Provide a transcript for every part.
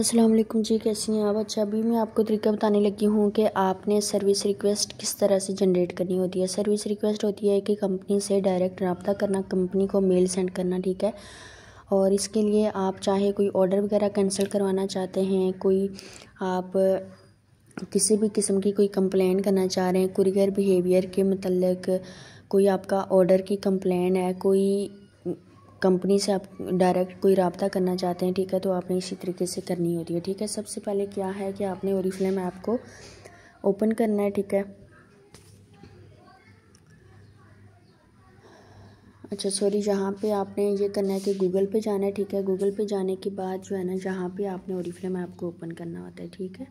अस्सलाम वालेकुम जी, कैसी हैं आप? अच्छा, अभी मैं आपको तरीका बताने लगी हूँ कि आपने सर्विस रिक्वेस्ट किस तरह से जनरेट करनी होती है। सर्विस रिक्वेस्ट होती है कि कंपनी से डायरेक्ट रब्ता करना, कंपनी को मेल सेंड करना, ठीक है। और इसके लिए आप चाहे कोई ऑर्डर वगैरह कैंसिल करवाना चाहते हैं, कोई आप किसी भी किस्म की कोई कंप्लेन करना चाह रहे हैं, कुरियर बिहेवियर के मतलब कोई आपका ऑर्डर की कंप्लेन है, कोई कंपनी से आप डायरेक्ट कोई रब्ता करना चाहते हैं, ठीक है, तो आपने इसी तरीके से करनी होती है, ठीक है। सबसे पहले क्या है कि आपने ओरिफ्लेम ऐप को ओपन करना है, ठीक है। अच्छा सॉरी, यहाँ पे आपने ये करना है कि गूगल पे जाना है, ठीक है। गूगल पे जाने के बाद जो है ना, यहाँ पे आपने ओरिफ्लेम ऐप को ओपन करना होता है, ठीक है।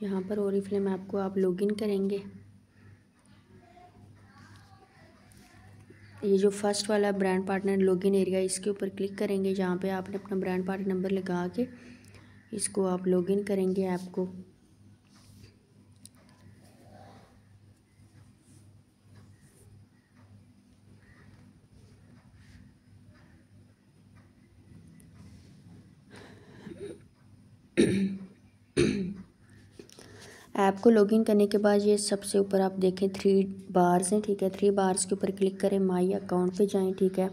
यहाँ पर ओरिफ्लेम ऐप को आप लॉगिन करेंगे। ये जो फर्स्ट वाला ब्रांड पार्टनर लॉगिन एरिया, इसके ऊपर क्लिक करेंगे। जहाँ पे आपने अपना ब्रांड पार्टनर नंबर लगा के इसको आप लॉगिन करेंगे ऐप को। ऐप को लॉगिन करने के बाद ये सबसे ऊपर आप देखें 3 बार्स हैं, ठीक है। 3 बार्स के ऊपर क्लिक करें, माई अकाउंट पे जाएं, ठीक है।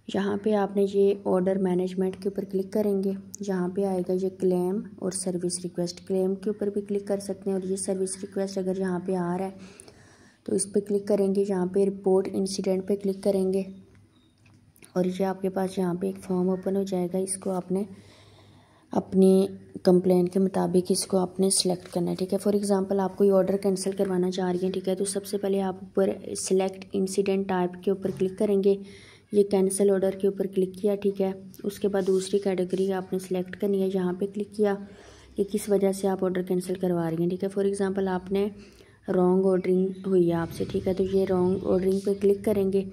यहाँ पे आपने ये ऑर्डर मैनेजमेंट के ऊपर क्लिक करेंगे। यहाँ पे आएगा ये क्लेम और सर्विस रिक्वेस्ट, क्लेम के ऊपर भी क्लिक कर सकते हैं। और ये सर्विस रिक्वेस्ट अगर यहाँ पे आ रहा है तो इस पर क्लिक करेंगे। यहाँ पे रिपोर्ट इंसिडेंट पे क्लिक करेंगे और ये आपके पास यहाँ पे एक फॉर्म ओपन हो जाएगा। इसको आपने अपनी कंप्लेन के मुताबिक इसको आपने सेलेक्ट करना है, ठीक है। फॉर एग्जांपल आप कोई ऑर्डर कैंसिल करवाना चाह रही हैं, ठीक है, तो सबसे पहले आप ऊपर सिलेक्ट इंसिडेंट टाइप के ऊपर क्लिक करेंगे। ये कैंसिल ऑर्डर के ऊपर क्लिक किया, ठीक है। उसके बाद दूसरी कैटेगरी आपने सेलेक्ट करनी है, यहाँ पे क्लिक किया कि किस वजह से आप ऑर्डर कैंसिल करवा रही हैं, ठीक है। फॉर एग्जांपल आपने रॉन्ग ऑर्डरिंग हुई है आपसे, ठीक है, तो ये रॉन्ग ऑर्डरिंग पे क्लिक करेंगे।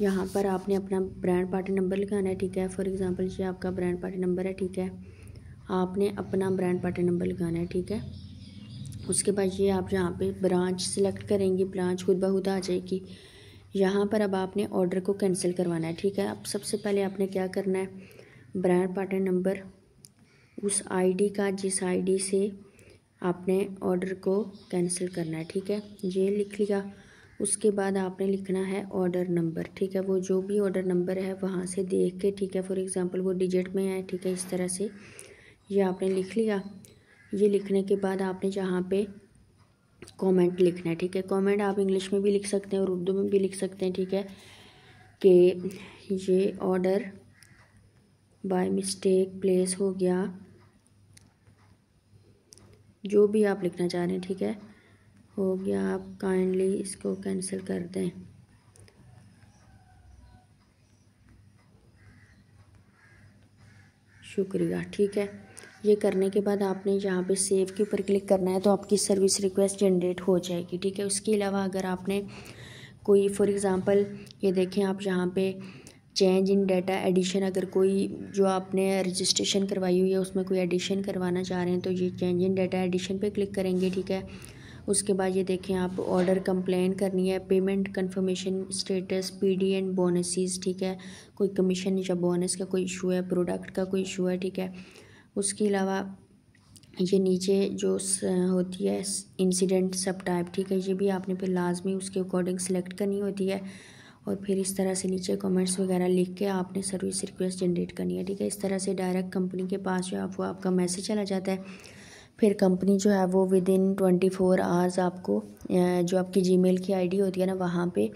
यहाँ पर आपने अपना ब्रांड पार्टी नंबर लगाना है, ठीक है। फॉर एग्ज़ाम्पल ये आपका ब्रांड पार्टी नंबर है, ठीक है। आपने अपना ब्रांड पार्टी नंबर लगाना है, ठीक है। उसके बाद ये आप यहाँ पे ब्रांच सेलेक्ट करेंगे, ब्रांच खुद ब खुद आ जाएगी। यहाँ पर अब आपने ऑर्डर को कैंसिल करवाना है, ठीक है। अब सबसे पहले आपने क्या करना है, ब्रांड पार्टी नंबर उस आईडी का जिस आईडी से आपने ऑर्डर को कैंसिल करना है, ठीक है, ये लिख लिया। उसके बाद आपने लिखना है ऑर्डर नंबर, ठीक है। वो जो भी ऑर्डर नंबर है वहाँ से देख के, ठीक है, फॉर एग्ज़ाम्पल वो डिजिट में है, ठीक है, इस तरह से ये आपने लिख लिया। ये लिखने के बाद आपने जहाँ पे कमेंट लिखना है, ठीक है। कमेंट आप इंग्लिश में भी लिख सकते हैं और उर्दू में भी लिख सकते हैं, ठीक है, कि ये ऑर्डर बाय मिस्टेक प्लेस हो गया, जो भी आप लिखना चाह रहे हैं, ठीक है, हो गया, आप काइंडली इसको कैंसिल कर दें। शुक्रिया, ठीक है। ये करने के बाद आपने यहाँ पे सेव के ऊपर क्लिक करना है, तो आपकी सर्विस रिक्वेस्ट जनरेट हो जाएगी, ठीक है। उसके अलावा अगर आपने कोई फॉर एग्ज़ाम्पल ये देखें आप यहाँ पे चेंज इन डाटा एडिशन, अगर कोई जो आपने रजिस्ट्रेशन करवाई हुई है उसमें कोई एडिशन करवाना चाह रहे हैं तो ये चेंज इन डाटा एडिशन पे क्लिक करेंगे, ठीक है। उसके बाद ये देखें आप ऑर्डर कंप्लेन करनी है, payment confirmation status, PD and bonuses, ठीक है, कोई कमीशन या बोनस का कोई इशू है, प्रोडक्ट का कोई इशू है, ठीक है। उसके अलावा ये नीचे जो होती है इंसिडेंट सब टाइप, ठीक है, ये भी आपने फिर लाजमी उसके अकॉर्डिंग सेलेक्ट करनी होती है। और फिर इस तरह से नीचे कमेंट्स वगैरह लिख के आपने सर्विस रिक्वेस्ट जनरेट करनी है, ठीक है। इस तरह से डायरेक्ट कंपनी के पास जो है वो आपका मैसेज चला जाता है। फिर कंपनी जो है वो विदिन 24 आवर्स आपको जो आपकी जीमेल की आईडी होती है ना, वहाँ पे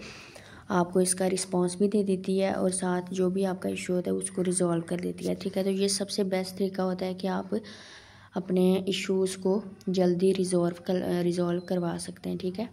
आपको इसका रिस्पांस भी दे देती है और साथ जो भी आपका इशू होता है उसको रिज़ॉल्व कर देती है, ठीक है। तो ये सबसे बेस्ट तरीका होता है कि आप अपने इश्यूज़ को जल्दी रिज़ॉल्व करवा सकते हैं, ठीक है।